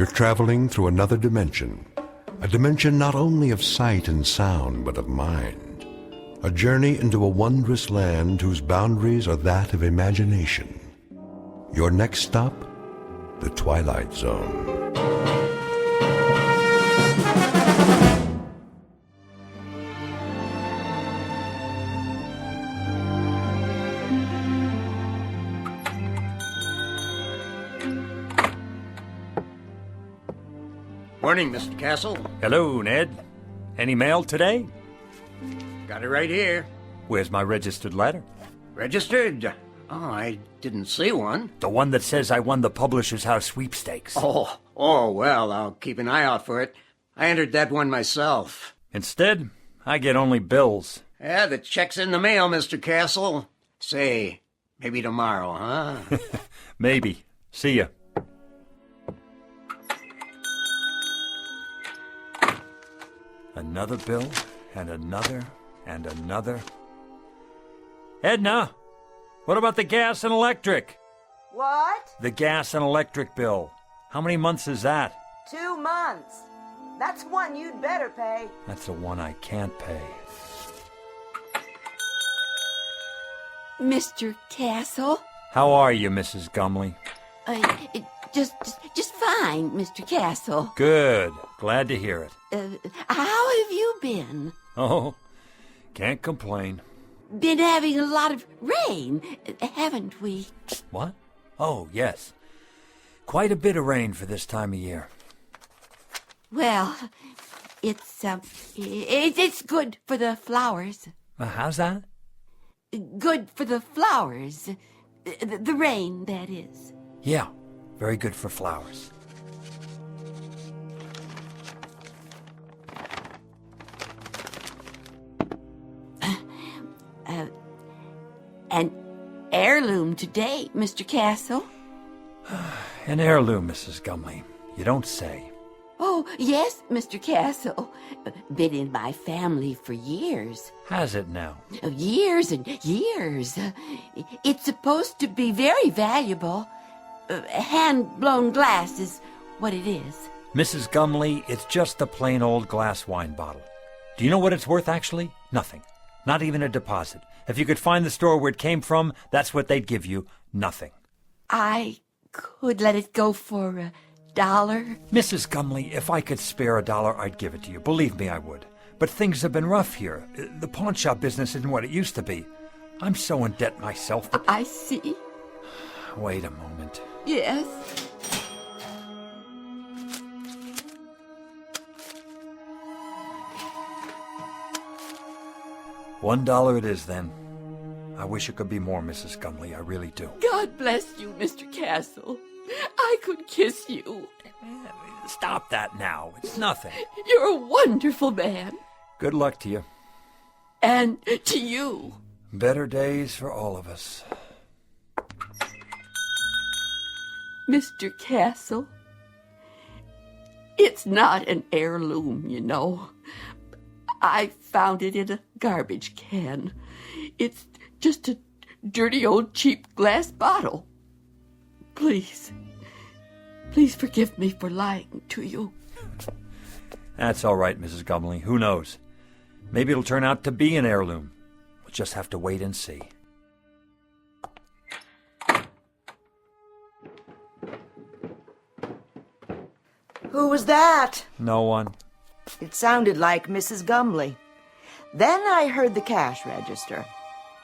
You're traveling through another dimension, a dimension not only of sight and sound, but of mind. A journey into a wondrous land whose boundaries are that of imagination. Your next stop, the Twilight Zone. Morning, Mr. Castle. Hello, Ned. Any mail today? Got it right here. Where's my registered letter? Registered? Oh, I didn't see one. The one that says I won the Publishers House sweepstakes. Oh, well, I'll keep an eye out for it. I entered that one myself. Instead, I get only bills. Yeah, the check's in the mail, Mr. Castle. Say, maybe tomorrow, huh? Maybe. See ya. Another bill, and another, and another. Edna, what about the gas and electric? What? The gas and electric bill. How many months is that? 2 months. That's one you'd better pay. That's the one I can't pay. Mr. Castle? How are you, Mrs. Gumley? Just fine, Mr. Castle. Good. Glad to hear it. How have you been? Oh, can't complain. Been having a lot of rain, haven't we? What? Oh, yes. Quite a bit of rain for this time of year. Well, it's good for the flowers. How's that? Good for the flowers. The rain, that is. Yeah, very good for flowers. An heirloom today, Mr. Castle. An heirloom, Mrs. Gumley. You don't say. Oh, yes, Mr. Castle. Been in my family for years. Has it now? Years and years. It's supposed to be very valuable. Hand-blown glass is what it is. Mrs. Gumley, it's just a plain old glass wine bottle. Do you know what it's worth, actually? Nothing. Not even a deposit. If you could find the store where it came from, that's what they'd give you. Nothing. I could let it go for $1. Mrs. Gumley, if I could spare $1, I'd give it to you. Believe me, I would. But things have been rough here. The pawn shop business isn't what it used to be. I'm so in debt myself that... I see. Wait a moment. Yes. $1 it is, then. I wish it could be more, Mrs. Gumley. I really do. God bless you, Mr. Castle. I could kiss you. Stop that now. It's nothing. You're a wonderful man. Good luck to you. And to you. Better days for all of us. Mr. Castle, it's not an heirloom, you know. I found it in a garbage can. It's just a dirty old cheap glass bottle. Please forgive me for lying to you. That's all right, Mrs. Gumley. Who knows? Maybe it'll turn out to be an heirloom. We'll just have to wait and see. Who was that? No one. It sounded like Mrs. Gumley. Then I heard the cash register.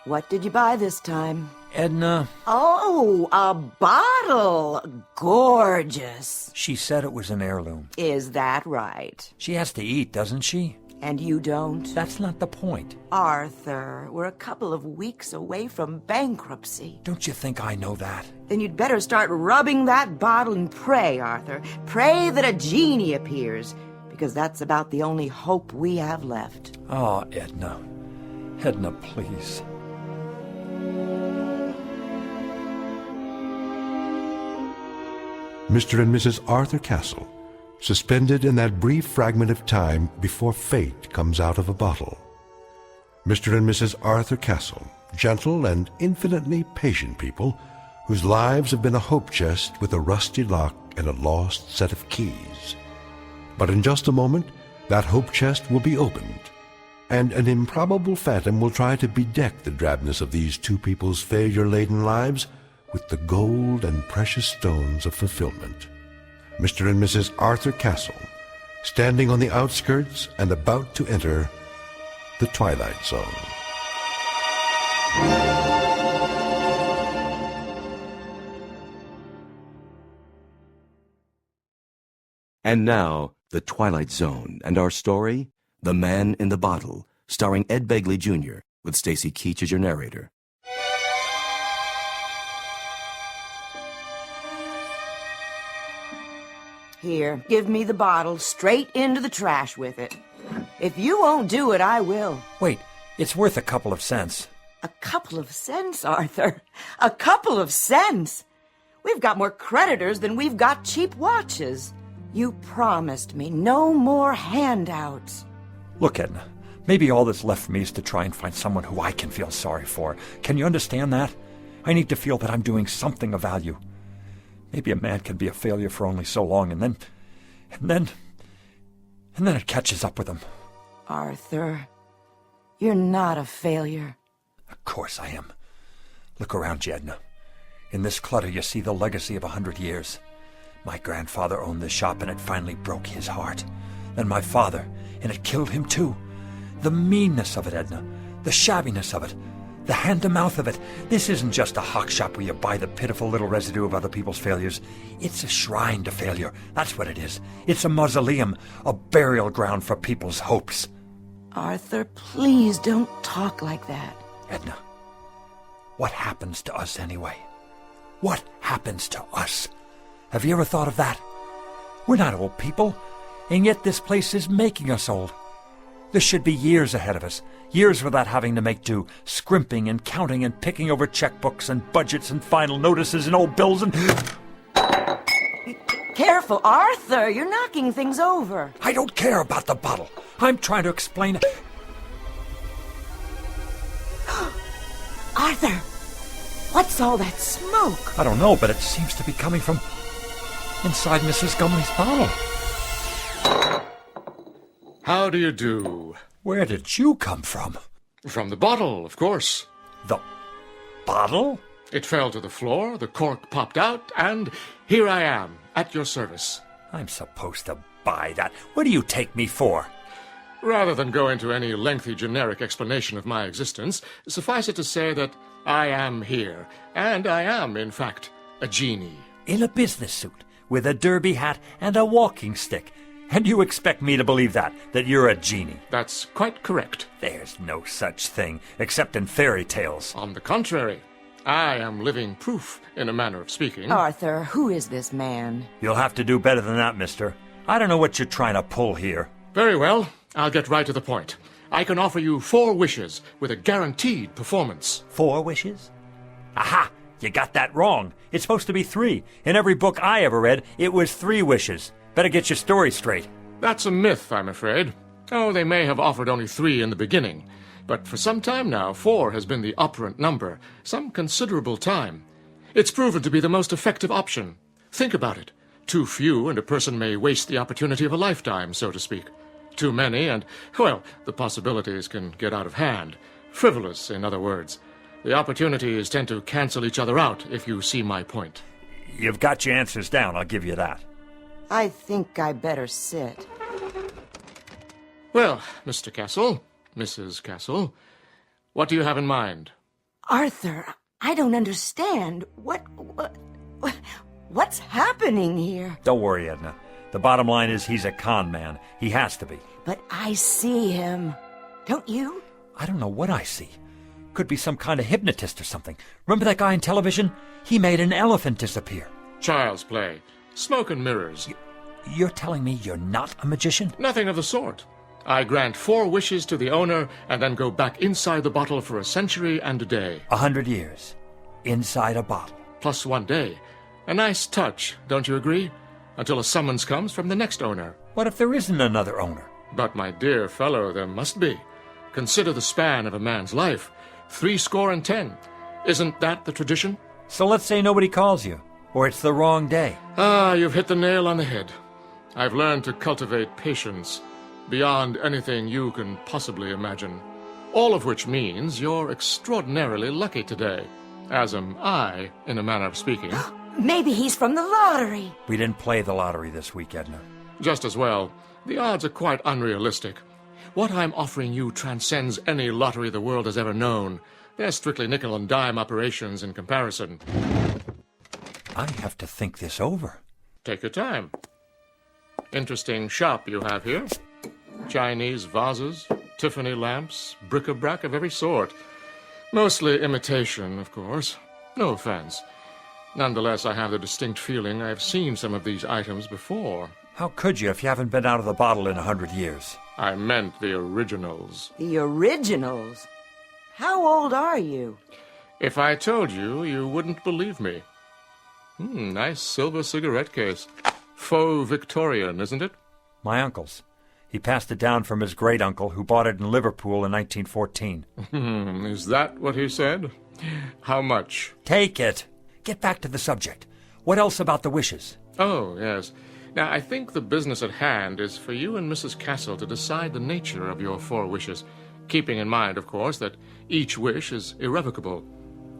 What did you buy this time? Edna, Oh, a bottle. Gorgeous. she said it was an heirloom. Is that right? She has to eat, doesn't she? And you don't? That's not the point. Arthur, we're a couple of weeks away from bankruptcy. Don't you think I know that? Then you'd better start rubbing that bottle and pray, Arthur. Pray that a genie appears, because that's about the only hope we have left. Oh, Edna. Edna, please. Mr. and Mrs. Arthur Castle, suspended in that brief fragment of time before fate comes out of a bottle. Mr. and Mrs. Arthur Castle, gentle and infinitely patient people whose lives have been a hope chest with a rusty lock and a lost set of keys. But in just a moment, that hope chest will be opened, and an improbable phantom will try to bedeck the drabness of these two people's failure-laden lives with the gold and precious stones of fulfillment. Mr. and Mrs. Arthur Castle, standing on the outskirts and about to enter the Twilight Zone. And now, The Twilight Zone, and our story, The Man in the Bottle, starring Ed Begley Jr., with Stacy Keach as your narrator. Here, give me the bottle straight into the trash with it. If you won't do it, I will. Wait, it's worth a couple of cents. A couple of cents, Arthur. A couple of cents. We've got more creditors than we've got cheap watches. You promised me no more handouts. Look, Edna, maybe all that's left for me is to try and find someone who I can feel sorry for. Can you understand that? I need to feel that I'm doing something of value. Maybe a man can be a failure for only so long, and then it catches up with him. Arthur, you're not a failure. Of course I am. Look around you, Edna. In this clutter you see the legacy of 100 years. My grandfather owned this shop, and it finally broke his heart. Then my father, and it killed him too. The meanness of it, Edna. The shabbiness of it. The hand-to-mouth of it. This isn't just a hock shop where you buy the pitiful little residue of other people's failures. It's a shrine to failure. That's what it is. It's a mausoleum, a burial ground for people's hopes. Arthur, please don't talk like that. Edna, what happens to us anyway? What happens to us? Have you ever thought of that? We're not old people, and yet this place is making us old. There should be years ahead of us, years without having to make do, scrimping and counting and picking over checkbooks and budgets and final notices and old bills and... Careful, Arthur, you're knocking things over. I don't care about the bottle. I'm trying to explain... Arthur, what's all that smoke? I don't know, but it seems to be coming from inside Mrs. Gumley's bottle. How do you do? Where did you come from? From the bottle, of course. The bottle? It fell to the floor, the cork popped out, and here I am, at your service. I'm supposed to buy that. What do you take me for? Rather than go into any lengthy generic explanation of my existence, suffice it to say that I am here, and I am, in fact, a genie. In a business suit, with a derby hat and a walking stick. And you expect me to believe that you're a genie? That's quite correct. There's no such thing, except in fairy tales. On the contrary, I am living proof, in a manner of speaking. Arthur, who is this man? You'll have to do better than that, mister. I don't know what you're trying to pull here. Very well, I'll get right to the point. I can offer you 4 wishes with a guaranteed performance. 4 wishes? Aha! You got that wrong. It's supposed to be 3. In every book I ever read, it was 3 wishes. Better get your story straight. That's a myth, I'm afraid. Oh, they may have offered only 3 in the beginning. But for some time now, 4 has been the operant number. Some considerable time. It's proven to be the most effective option. Think about it. Too few, and a person may waste the opportunity of a lifetime, so to speak. Too many, and, well, the possibilities can get out of hand. Frivolous, in other words. The opportunities tend to cancel each other out, if you see my point. You've got your answers down, I'll give you that. I think I better sit. Well, Mr. Castle, Mrs. Castle, what do you have in mind? Arthur, I don't understand. What's happening here? Don't worry, Edna. The bottom line is he's a con man. He has to be. But I see him. Don't you? I don't know what I see. Could be some kind of hypnotist or something. Remember that guy on television? He made an elephant disappear. Child's play. Smoke and mirrors. You're telling me you're not a magician? Nothing of the sort. I grant 4 wishes to the owner and then go back inside the bottle for a century and a day. 100 years. Inside a bottle. Plus 1 day. A nice touch, don't you agree? Until a summons comes from the next owner. What if there isn't another owner? But, my dear fellow, there must be. Consider the span of a man's life. 70. Isn't that the tradition? So let's say nobody calls you. or it's the wrong day. Ah, you've hit the nail on the head. I've learned to cultivate patience beyond anything you can possibly imagine. All of which means you're extraordinarily lucky today, as am I, in a manner of speaking. Maybe he's from the lottery. We didn't play the lottery this week, Edna. Just as well. The odds are quite unrealistic. What I'm offering you transcends any lottery the world has ever known. They're strictly nickel and dime operations in comparison. I have to think this over. Take your time. Interesting shop you have here. Chinese vases, Tiffany lamps, bric-a-brac of every sort. Mostly imitation, of course. No offense. Nonetheless, I have the distinct feeling I've seen some of these items before. How could you if you haven't been out of the bottle in 100 years? I meant the originals. The originals? How old are you? If I told you, you wouldn't believe me. Nice silver cigarette case. Faux Victorian, isn't it? My uncle's. He passed it down from his great-uncle, who bought it in Liverpool in 1914. Is that what he said? How much? Take it. Get back to the subject. What else about the wishes? Oh, yes. Now, I think the business at hand is for you and Mrs. Castle to decide the nature of your 4 wishes, keeping in mind, of course, that each wish is irrevocable.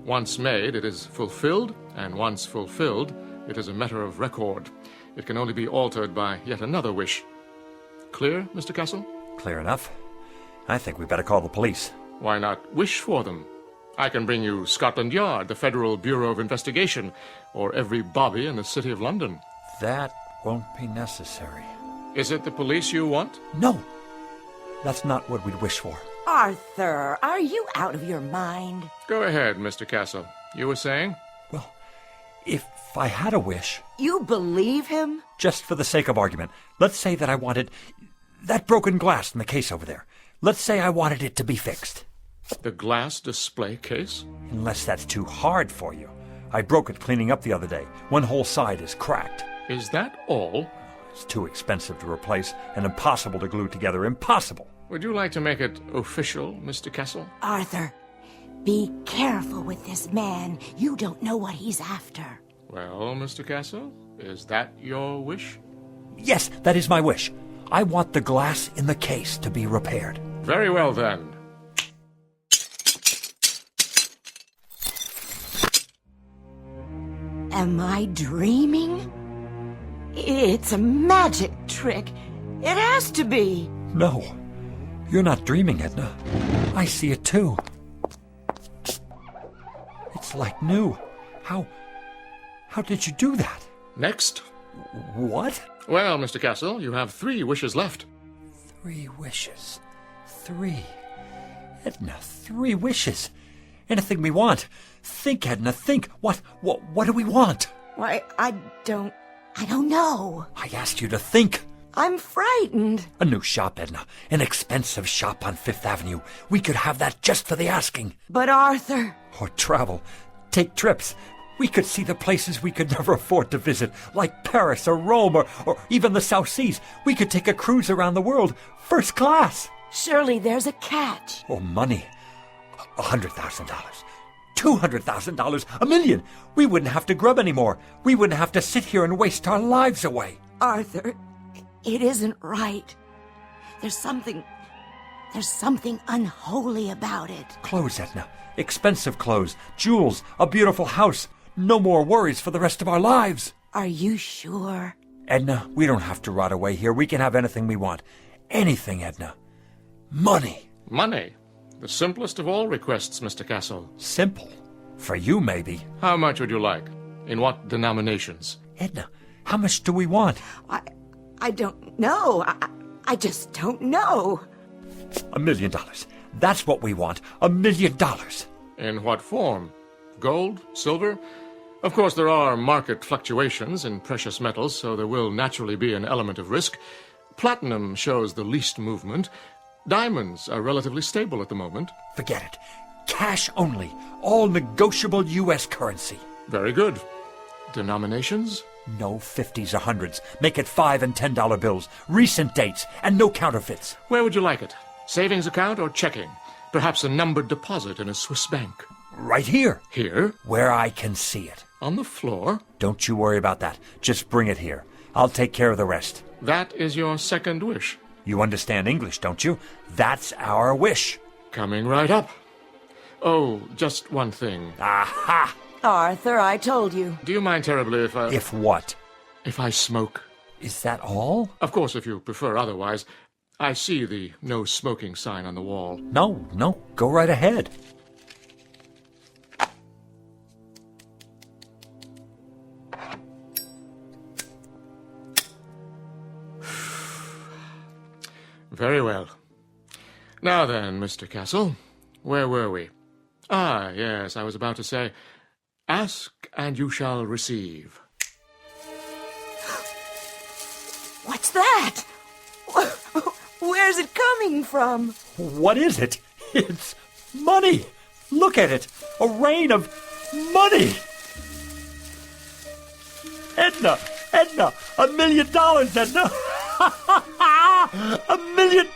Once made, it is fulfilled, and once fulfilled, it is a matter of record. It can only be altered by yet another wish. Clear, Mr. Castle? Clear enough. I think we better call the police. Why not wish for them? I can bring you Scotland Yard, the Federal Bureau of Investigation, or every bobby in the City of London. That won't be necessary. Is it the police you want? No! That's not what we'd wish for. Arthur, are you out of your mind? Go ahead, Mr. Castle. You were saying? Well, if I had a wish, You believe him? just for the sake of argument, let's say that I wanted that broken glass in the case over there. Let's say I wanted it to be fixed. The glass display case? Unless that's too hard for you. I broke it cleaning up the other day. One whole side is cracked. Is that all? It's too expensive to replace and impossible to glue together. Impossible. Would you like to make it official, Mr. Castle? Arthur, be careful with this man. You don't know what he's after. Well, Mr. Castle, is that your wish? Yes, that is my wish. I want the glass in the case to be repaired. Very well, then. Am I dreaming? It's a magic trick. It has to be. No, you're not dreaming, Edna. I see it too. It's like new. How did you do that? Next. What? Well, Mr. Castle, you have 3 wishes left. 3 wishes. 3. Edna, 3 wishes. Anything we want. Think, Edna, think. What do we want? Why, I don't know. I asked you to think. I'm frightened. A new shop, Edna. An expensive shop on 5th Avenue. We could have that just for the asking. But Arthur... Or travel. Take trips. We could see the places we could never afford to visit, like Paris or Rome or even the South Seas. We could take a cruise around the world, first class. Surely there's a catch. Or money. $100,000. $200,000. $1 million. We wouldn't have to grub anymore. We wouldn't have to sit here and waste our lives away. Arthur, it isn't right. There's something unholy about it. Clothes, Edna. Expensive clothes. Jewels. A beautiful house. No more worries for the rest of our lives. Are you sure? Edna, we don't have to rot away here. We can have anything we want. Anything, Edna. Money. Money. The simplest of all requests, Mr. Castle. Simple. For you, maybe. How much would you like? In what denominations? Edna, how much do we want? I don't know. I just don't know. $1 million. That's what we want. $1 million. In what form? Gold? Silver? Of course, there are market fluctuations in precious metals, so there will naturally be an element of risk. Platinum shows the least movement. Diamonds are relatively stable at the moment. Forget it. Cash only. All negotiable U.S. currency. Very good. Denominations? No 50s or 100s. Make it $5 and $10 bills. Recent dates and no counterfeits. Where would you like it? Savings account or checking? Perhaps a numbered deposit in a Swiss bank. Right here. Here? Where I can see it. On the floor? Don't you worry about that. Just bring it here. I'll take care of the rest. That is your second wish. You understand English, don't you? That's our wish. Coming right up. Oh, just one thing. Aha! Arthur, I told you. Do you mind terribly if I... If what? if I smoke? Is that all? Of course, if you prefer otherwise. I see the no smoking sign on the wall. No. Go right ahead. Very well. Now then, Mr. Castle, where were we? Ah, yes, I was about to say, ask and you shall receive. What's that? Where's it coming from? What is it? It's money. Look at it. A rain of money. Edna, $1 million, Edna. $1 million.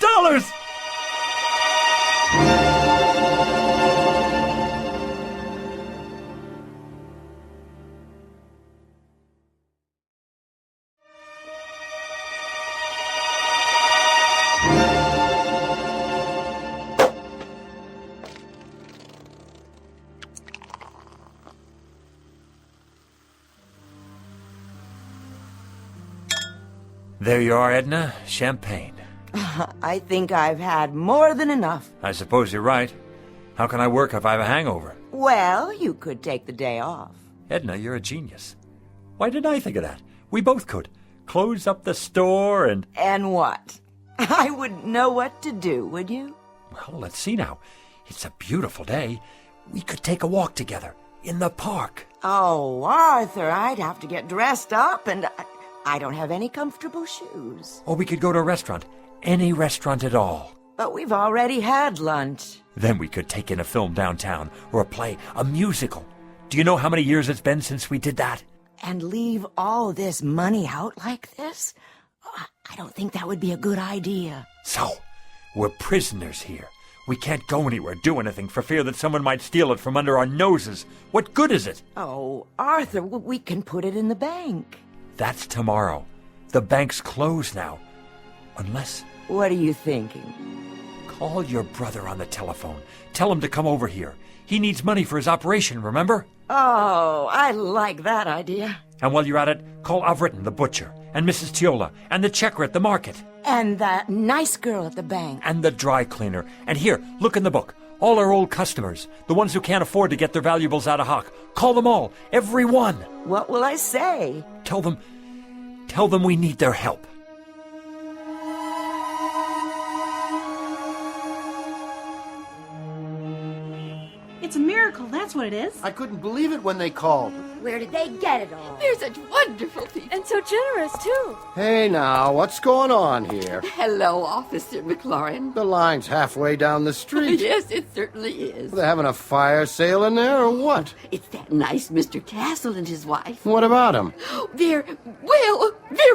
There you are, Edna. Champagne. I think I've had more than enough. I suppose you're right. How can I work if I have a hangover? Well, you could take the day off. Edna, you're a genius. Why didn't I think of that? We both could. Close up the store and... And what? I wouldn't know what to do, would you? Well, let's see now. It's a beautiful day. We could take a walk together in the park. Oh, Arthur, I'd have to get dressed up, and I don't have any comfortable shoes. Or we could go to a restaurant. Any restaurant at all. But we've already had lunch. Then we could take in a film downtown, or a play, a musical. Do you know how many years it's been since we did that? And leave all this money out like this? I don't think that would be a good idea. So, we're prisoners here. We can't go anywhere, do anything, for fear that someone might steal it from under our noses. What good is it? Oh, Arthur, we can put it in the bank. That's tomorrow. The bank's closed now. Unless... What are you thinking? Call your brother on the telephone. Tell him to come over here. He needs money for his operation, remember? Oh, I like that idea. And while you're at it, call Avritton, the butcher, and Mrs. Tiola, and the checker at the market. And that nice girl at the bank. And the dry cleaner. And here, look in the book. All our old customers, the ones who can't afford to get their valuables out of hock. Call them all, every one. What will I say? Tell them we need their help. It's a miracle, that's what it is. I couldn't believe it when they called. Where did they get it all? They're such wonderful people. And so generous, too. Hey now, what's going on here? Hello, Officer McLaurin. The line's halfway down the street. Yes, it certainly is. Are they having a fire sale in there or what? It's that nice Mr. Castle and his wife. What about them? They're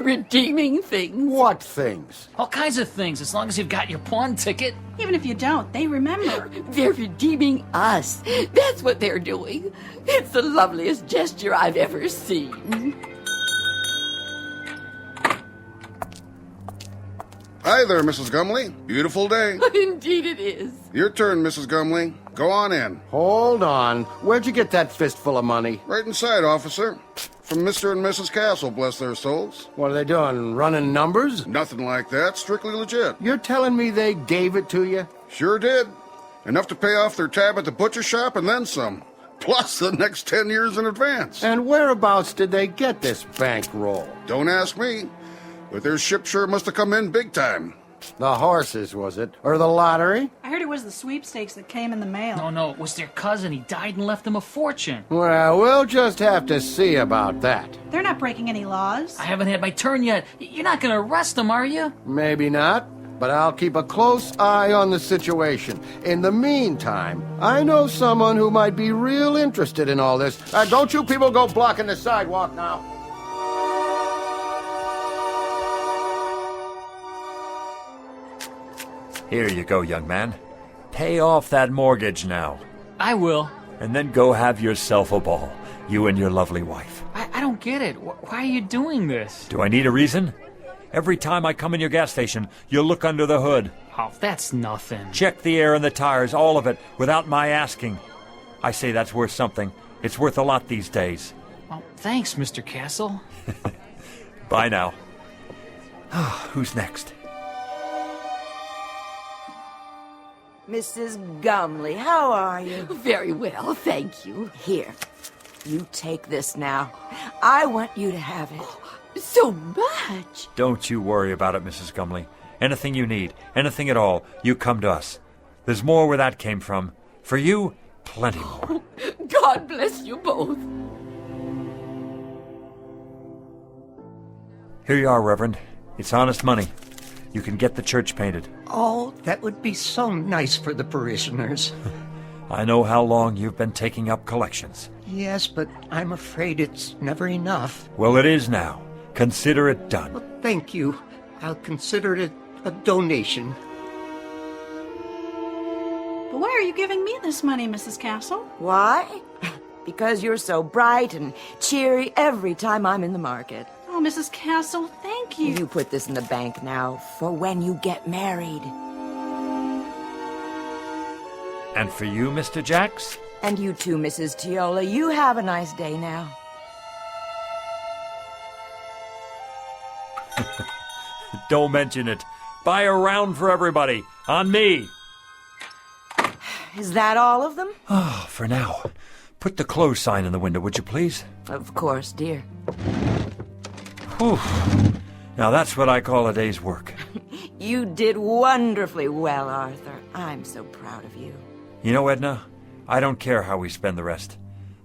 redeeming things. What things? All kinds of things, as long as you've got your pawn ticket. Even if you don't, they remember. They're redeeming us. That's what they're doing. It's the loveliest gesture I've ever seen. Hi there, Mrs. Gumley. Beautiful day. Indeed it is. Your turn, Mrs. Gumley. Go on in. Hold on. Where'd you get that fistful of money? Right inside, officer. From Mr. and Mrs. Castle, bless their souls. What are they doing, running numbers? Nothing like that. Strictly legit. You're telling me they gave it to you? Sure did. Enough to pay off their tab at the butcher shop and then some. Plus the next 10 years in advance. And whereabouts did they get this bankroll? Don't ask me. But their ship sure must have come in big time. The horses, was it? Or the lottery? I heard it was the sweepstakes that came in the mail. No, it was their cousin. He died and left them a fortune. Well, we'll just have to see about that. They're not breaking any laws. I haven't had my turn yet. You're not going to arrest them, are you? Maybe not, but I'll keep a close eye on the situation. In the meantime, I know someone who might be real interested in all this. Don't you people go blocking the sidewalk now. Here you go, young man. Pay off that mortgage now. I will. And then go have yourself a ball. You and your lovely wife. I don't get it. Why are you doing this? Do I need a reason? Every time I come in your gas station, you look under the hood. Oh, that's nothing. Check the air and the tires, all of it, without my asking. I say that's worth something. It's worth a lot these days. Well, thanks, Mr. Castle. Bye now. Who's next? Mrs. Gumley, how are you? Very well, thank you. Here, you take this now. I want you to have it. So much. Don't you worry about it, Mrs. Gumley. Anything you need, anything at all, you come to us. There's more where that came from. For you, plenty more. God bless you both. Here you are, Reverend. It's honest money. You can get the church painted. Oh, that would be so nice for the parishioners. I know how long you've been taking up collections. Yes, but I'm afraid it's never enough. Well, it is now. Consider it done. Well, thank you. I'll consider it a donation. But why are you giving me this money, Mrs. Castle? Why? Because you're so bright and cheery every time I'm in the market. Oh, Mrs. Castle, thank you. You put this in the bank now for when you get married. And for you, Mr. Jacks? And you too, Mrs. Tiola. You have a nice day now. Don't mention it. Buy a round for everybody. On me. Is that all of them? Oh, for now. Put the close sign in the window, would you please? Of course, dear. Whew. Now that's what I call a day's work. You did wonderfully well, Arthur. I'm so proud of you. You know, Edna, I don't care how we spend the rest.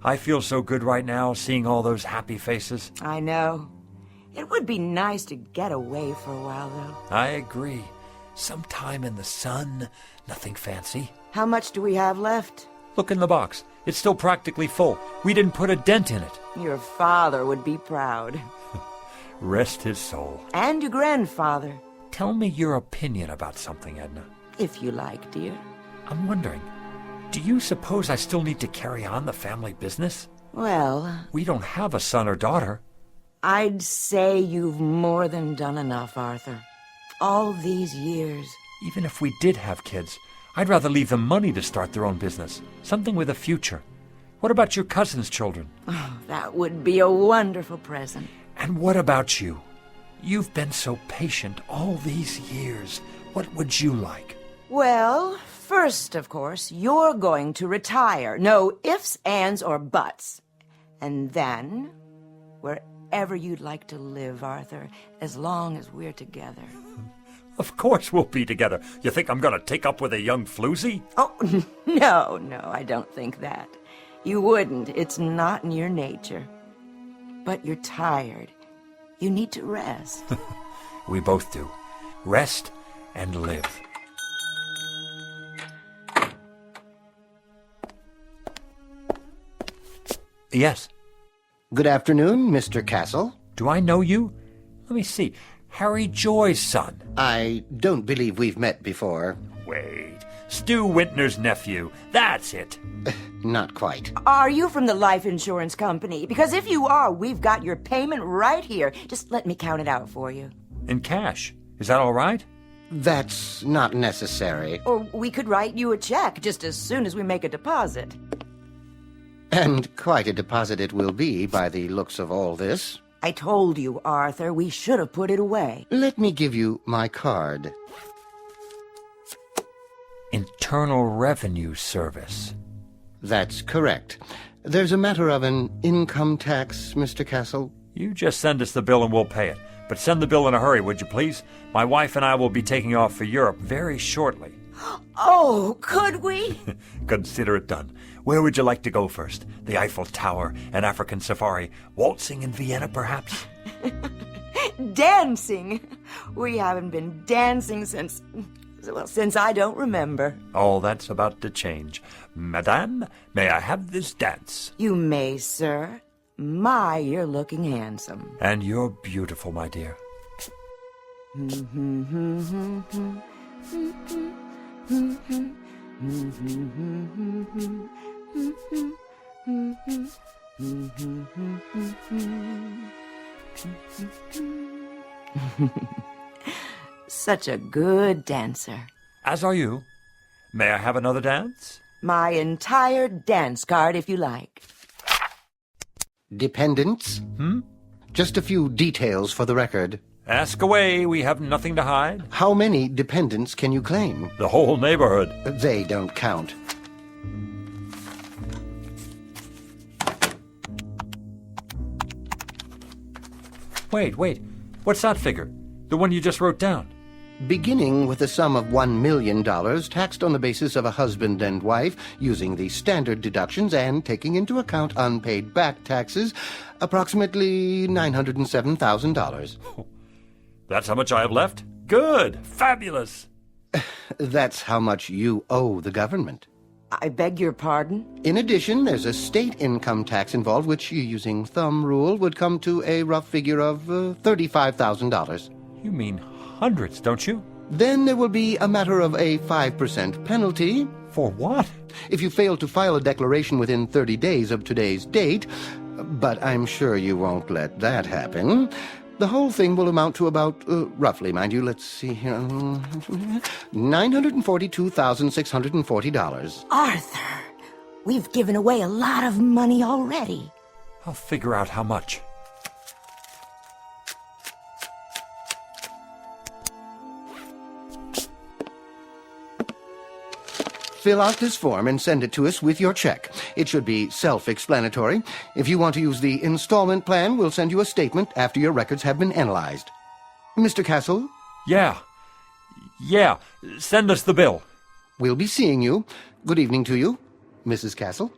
I feel so good right now, seeing all those happy faces. I know. It would be nice to get away for a while, though. I agree. Some time in the sun, nothing fancy. How much do we have left? Look in the box. It's still practically full. We didn't put a dent in it. Your father would be proud. Rest his soul. And your grandfather. Tell me your opinion about something, Edna. If you like, dear. I'm wondering, do you suppose I still need to carry on the family business? Well, We don't have a son or daughter. I'd say you've more than done enough, Arthur. All these years. Even if we did have kids, I'd rather leave them money to start their own business. Something with a future. What about your cousin's children? Oh, that would be a wonderful present. And what about you? You've been so patient all these years. What would you like? Well, first, of course, you're going to retire. No ifs, ands, or buts. And then, wherever you'd like to live, Arthur, as long as we're together. Of course we'll be together. You think I'm going to take up with a young floozy? Oh, no, I don't think that. You wouldn't. It's not in your nature. But you're tired. You need to rest. We both do. Rest and live. Yes. Good afternoon, Mr. Castle. Do I know you? Let me see. Harry Joy's son. I don't believe we've met before. Wait. Stu Wintner's nephew. That's it. Not quite. Are you from the life insurance company? Because if you are, we've got your payment right here. Just let me count it out for you. In cash. Is that all right? That's not necessary. Or we could write you a check just as soon as we make a deposit. And quite a deposit it will be by the looks of all this. I told you, Arthur, we should have put it away. Let me give you my card. Internal Revenue Service. That's correct. There's a matter of an income tax, Mr. Castle. You just send us the bill and we'll pay it. But send the bill in a hurry, would you please? My wife and I will be taking off for Europe very shortly. Oh, could we? Consider it done. Where would you like to go first? The Eiffel Tower, an African safari, waltzing in Vienna, perhaps? Dancing. We haven't been dancing since I don't remember. All that's about to change. Madame, may I have this dance? You may, sir. My, you're looking handsome. And you're beautiful, my dear. Such a good dancer. As are you. May I have another dance? My entire dance card, if you like. Dependents? Just a few details for the record. Ask away, we have nothing to hide. How many dependents can you claim? The whole neighborhood. They don't count. Wait. What's that figure? The one you just wrote down? Beginning with a sum of $1 million, taxed on the basis of a husband and wife, using the standard deductions and taking into account unpaid back taxes, approximately $907,000. That's how much I have left? Good! Fabulous! That's how much you owe the government. I beg your pardon? In addition, there's a state income tax involved, which, using thumb rule, would come to a rough figure of $35,000. You mean hundreds, don't you? Then there will be a matter of a 5% penalty. For what? If you fail to file a declaration within 30 days of today's date, but I'm sure you won't let that happen. The whole thing will amount to about, roughly, mind you, let's see here, $942,640. Arthur, we've given away a lot of money already. I'll figure out how much. Fill out this form and send it to us with your check. It should be self-explanatory. If you want to use the installment plan, we'll send you a statement after your records have been analyzed. Mr. Castle? Yeah. Send us the bill. We'll be seeing you. Good evening to you, Mrs. Castle.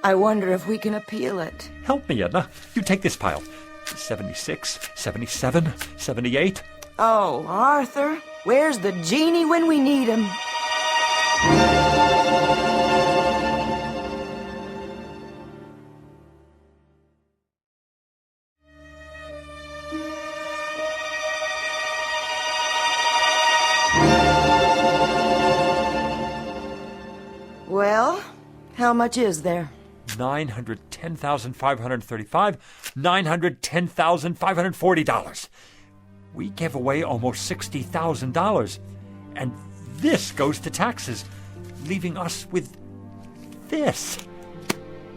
I wonder if we can appeal it. Help me, Edna. You take this pile. 76, 77, 78... Oh, Arthur, where's the genie when we need him? Well, how much is there? $910,535, $910,540. We gave away almost $60,000, and this goes to taxes, leaving us with this.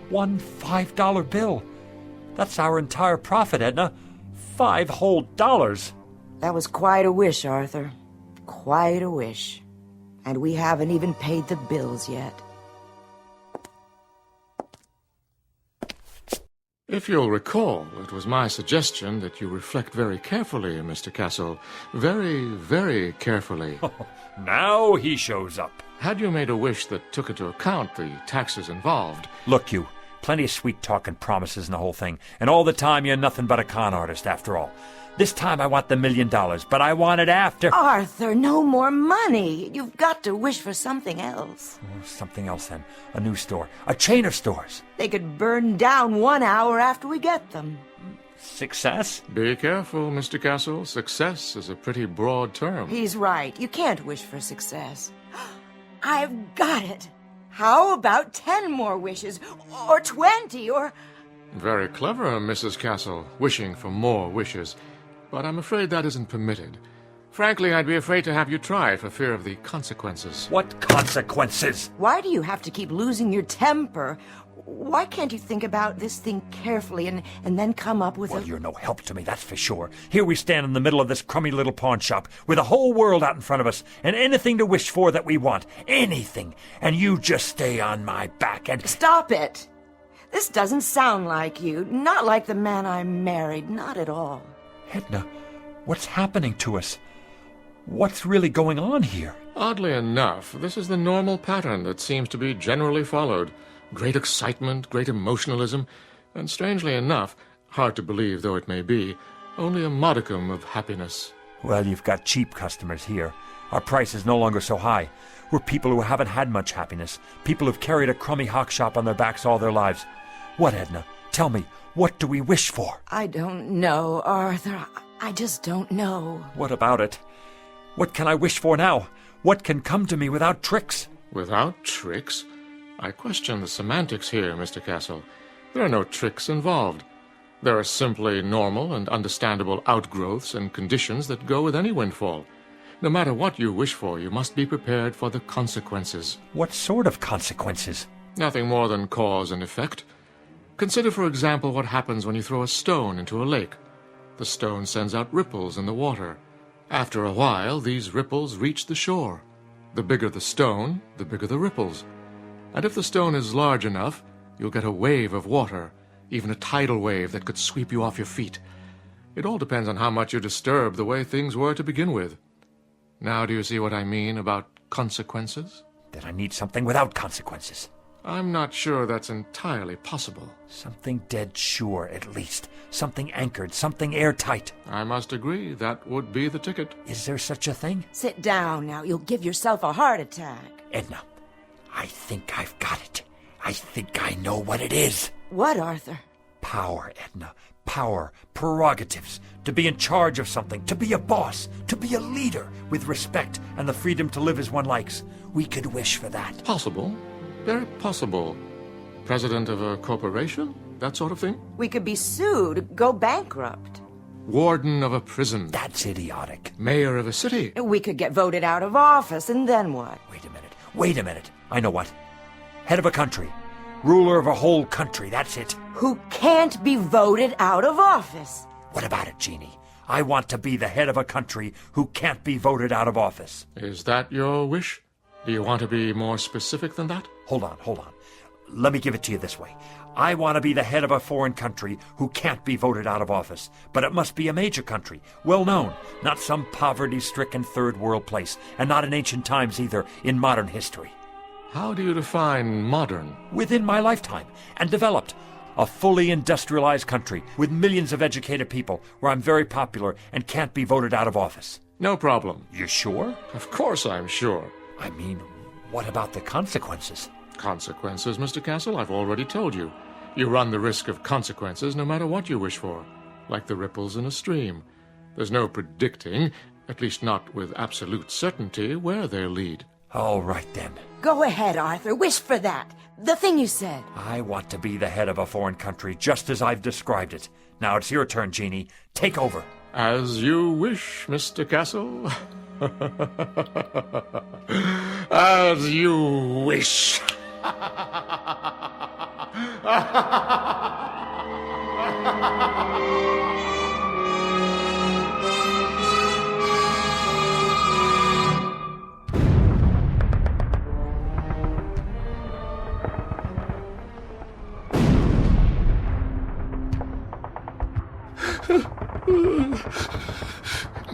One $5 bill. That's our entire profit, Edna. $5 whole. That was quite a wish, Arthur. Quite a wish. And we haven't even paid the bills yet. If you'll recall, it was my suggestion that you reflect very carefully, Mr. Castle. Very, very carefully. Now he shows up. Had you made a wish that took into account the taxes involved... Look, you. Plenty of sweet talk and promises and the whole thing. And all the time you're nothing but a con artist, after all. This time I want the $1 million, but I want it after... Arthur, no more money. You've got to wish for something else. Oh, something else, then. A new store. A chain of stores. They could burn down 1 hour after we get them. Success? Be careful, Mr. Castle. Success is a pretty broad term. He's right. You can't wish for success. I've got it. How about 10 more wishes? Or 20, or... Very clever, Mrs. Castle, wishing for more wishes. But I'm afraid that isn't permitted. Frankly, I'd be afraid to have you try for fear of the consequences. What consequences? Why do you have to keep losing your temper? Why can't you think about this thing carefully and then come up with Well, you're no help to me, that's for sure. Here we stand in the middle of this crummy little pawn shop with the whole world out in front of us and anything to wish for that we want. Anything. And you just stay on my back and... Stop it! This doesn't sound like you. Not like the man I married. Not at all. Edna, what's happening to us? What's really going on here? Oddly enough, this is the normal pattern that seems to be generally followed. Great excitement, great emotionalism, and strangely enough, hard to believe though it may be, only a modicum of happiness. Well, you've got cheap customers here. Our price is no longer so high. We're people who haven't had much happiness. People who've carried a crummy hock shop on their backs all their lives. What, Edna? Tell me, what do we wish for? I don't know, Arthur. I just don't know. What about it? What can I wish for now? What can come to me without tricks? Without tricks? I question the semantics here, Mr. Castle. There are no tricks involved. There are simply normal and understandable outgrowths and conditions that go with any windfall. No matter what you wish for, you must be prepared for the consequences. What sort of consequences? Nothing more than cause and effect. Consider, for example, what happens when you throw a stone into a lake. The stone sends out ripples in the water. After a while, these ripples reach the shore. The bigger the stone, the bigger the ripples. And if the stone is large enough, you'll get a wave of water, even a tidal wave that could sweep you off your feet. It all depends on how much you disturb the way things were to begin with. Now do you see what I mean about consequences? That I need something without consequences. I'm not sure that's entirely possible. Something dead sure, at least. Something anchored, something airtight. I must agree, that would be the ticket. Is there such a thing? Sit down now. You'll give yourself a heart attack. Edna, I think I've got it. I think I know what it is. What, Arthur? Power, Edna. Power, prerogatives, to be in charge of something, to be a boss, to be a leader, with respect and the freedom to live as one likes. We could wish for that. Possible. Very possible. President of a corporation? That sort of thing? We could be sued, go bankrupt. Warden of a prison? That's idiotic. Mayor of a city? We could get voted out of office, and then what? Wait a minute. I know what. Head of a country. Ruler of a whole country, that's it. Who can't be voted out of office. What about it, Jeannie? I want to be the head of a country who can't be voted out of office. Is that your wish? Do you want to be more specific than that? Hold on. Let me give it to you this way. I want to be the head of a foreign country who can't be voted out of office. But it must be a major country, well known, not some poverty-stricken third world place, and not in ancient times either, in modern history. How do you define modern? Within my lifetime, and developed. A fully industrialized country with millions of educated people where I'm very popular and can't be voted out of office. No problem. You sure? Of course I'm sure. I mean, what about the consequences? Consequences, Mr. Castle? I've already told you. You run the risk of consequences no matter what you wish for, like the ripples in a stream. There's no predicting, at least not with absolute certainty, where they'll lead. All right, then. Go ahead, Arthur. Wish for that. The thing you said. I want to be the head of a foreign country, just as I've described it. Now it's your turn, Jeannie. Take over. As you wish, Mr. Castle. As you wish.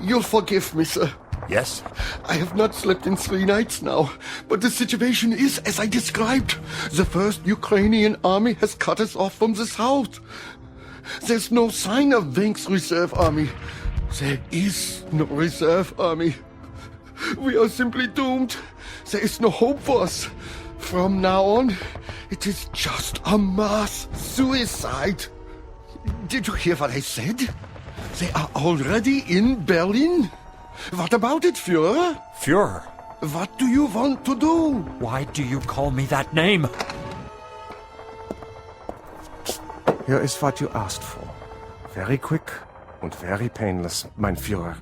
You'll forgive me, sir. Yes? I have not slept in 3 nights now, but the situation is as I described. The first Ukrainian army has cut us off from the south. There's no sign of Wenk's reserve army. There is no reserve army. We are simply doomed. There is no hope for us. From now on, it is just a mass suicide. Did you hear what I said? They are already in Berlin. What about it, Führer? Führer? What do you want to do? Why do you call me that name? Here is what you asked for. Very quick and very painless, mein Führer.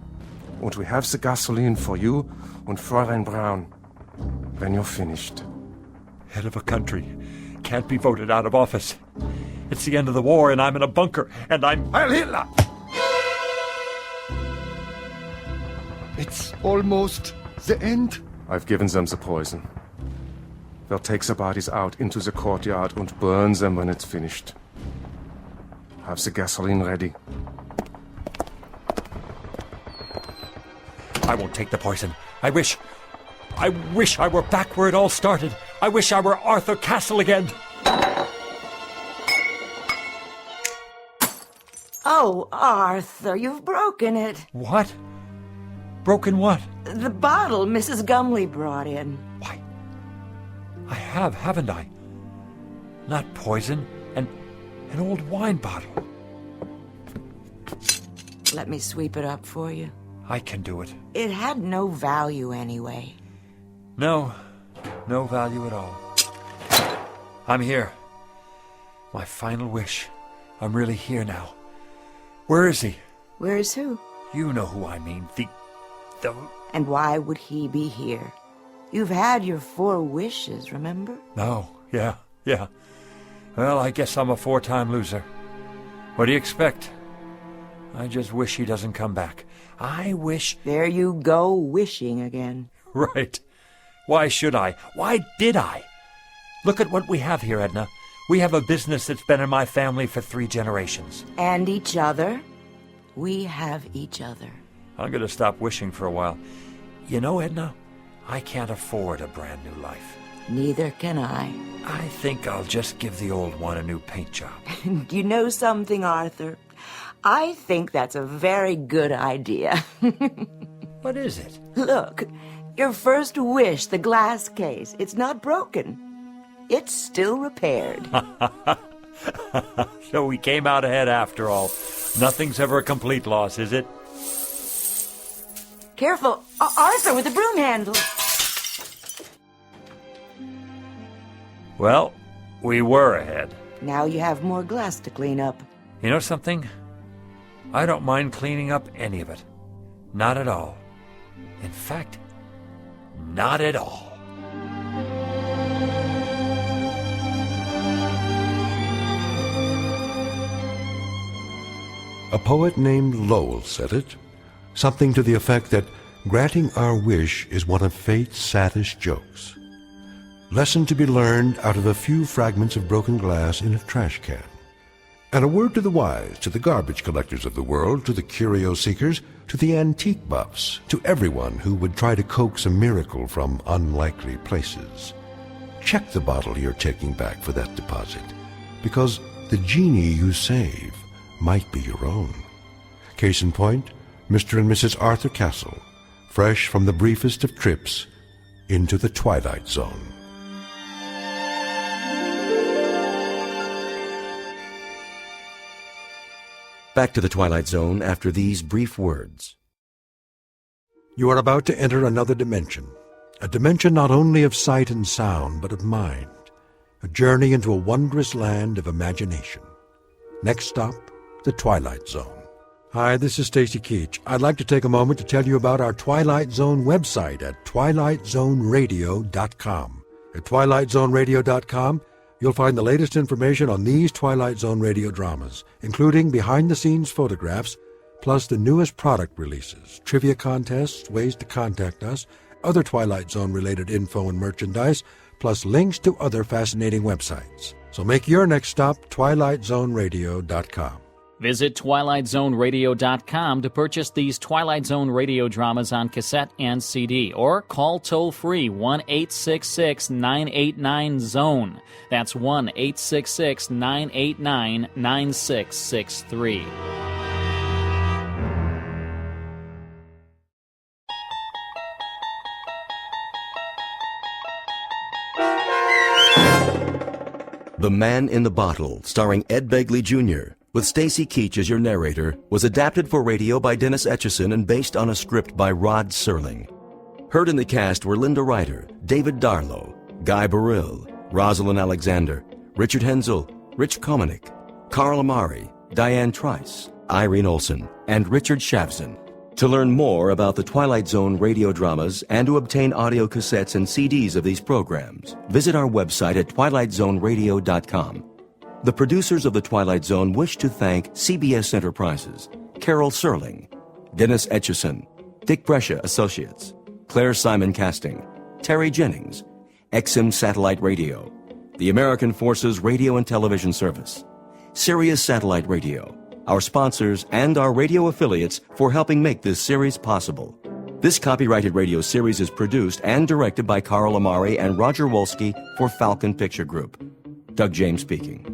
And we have the gasoline for you and Fräulein Braun when you're finished. Head of a country. Can't be voted out of office. It's the end of the war and I'm in a bunker and I'm Heil Hitler! It's almost the end. I've given them the poison. They'll take the bodies out into the courtyard and burn them when it's finished. Have the gasoline ready. I won't take the poison. I wish I were back where it all started. I wish I were Arthur Castle again. Oh, Arthur, you've broken it. What? Broken what? The bottle Mrs. Gumley brought in. Why? I have, haven't I? Not poison, an old wine bottle. Let me sweep it up for you. I can do it. It had no value anyway. No, No value at all. I'm here. My final wish. I'm really here now. Where is he? Where is who? You know who I mean. The... And why would he be here? You've had your 4 wishes, remember? No, yeah. Well, I guess I'm a 4-time loser. What do you expect? I just wish he doesn't come back. I wish... There you go, wishing again. Right. Why should I? Why did I? Look at what we have here, Edna. We have a business that's been in my family for 3 generations. And each other. We have each other. I'm going to stop wishing for a while. You know, Edna, I can't afford a brand new life. Neither can I. I think I'll just give the old one a new paint job. You know something, Arthur? I think that's a very good idea. What is it? Look, your first wish, the glass case, it's not broken. It's still repaired. So we came out ahead after all. Nothing's ever a complete loss, is it? Careful, Arthur, with the broom handle. Well, we were ahead. Now you have more glass to clean up. You know something? I don't mind cleaning up any of it. Not at all. In fact, not at all. A poet named Lowell said it, something to the effect that granting our wish is one of fate's saddest jokes. Lesson to be learned out of a few fragments of broken glass in a trash can. And a word to the wise, to the garbage collectors of the world, to the curio seekers, to the antique buffs, to everyone who would try to coax a miracle from unlikely places. Check the bottle you're taking back for that deposit, because the genie you save might be your own. Case in point, Mr. and Mrs. Arthur Castle, fresh from the briefest of trips into the Twilight Zone. Back to the Twilight Zone after these brief words. You are about to enter another dimension, a dimension not only of sight and sound, but of mind, a journey into a wondrous land of imagination. Next stop, the Twilight Zone. Hi, this is Stacy Keach. I'd like to take a moment to tell you about our Twilight Zone website at twilightzoneradio.com. At twilightzoneradio.com, you'll find the latest information on these Twilight Zone radio dramas, including behind-the-scenes photographs, plus the newest product releases, trivia contests, ways to contact us, other Twilight Zone-related info and merchandise, plus links to other fascinating websites. So make your next stop twilightzoneradio.com. Visit twilightzoneradio.com to purchase these Twilight Zone radio dramas on cassette and CD, or call toll-free 1-866-989-ZONE. That's 1-866-989-9663. The Man in the Bottle, starring Ed Begley Jr., with Stacy Keach as your narrator, was adapted for radio by Dennis Etchison and based on a script by Rod Serling. Heard in the cast were Linda Ryder, David Darlow, Guy Burrill, Rosalind Alexander, Richard Hensel, Rich Komanek, Carl Amari, Diane Trice, Irene Olson, and Richard Shavzin. To learn more about the Twilight Zone radio dramas and to obtain audio cassettes and CDs of these programs, visit our website at twilightzoneradio.com. The producers of The Twilight Zone wish to thank CBS Enterprises, Carol Serling, Dennis Etchison, Dick Brescia Associates, Claire Simon Casting, Terry Jennings, XM Satellite Radio, the American Forces Radio and Television Service, Sirius Satellite Radio, our sponsors, and our radio affiliates for helping make this series possible. This copyrighted radio series is produced and directed by Carl Amari and Roger Wolski for Falcon Picture Group. Doug James speaking.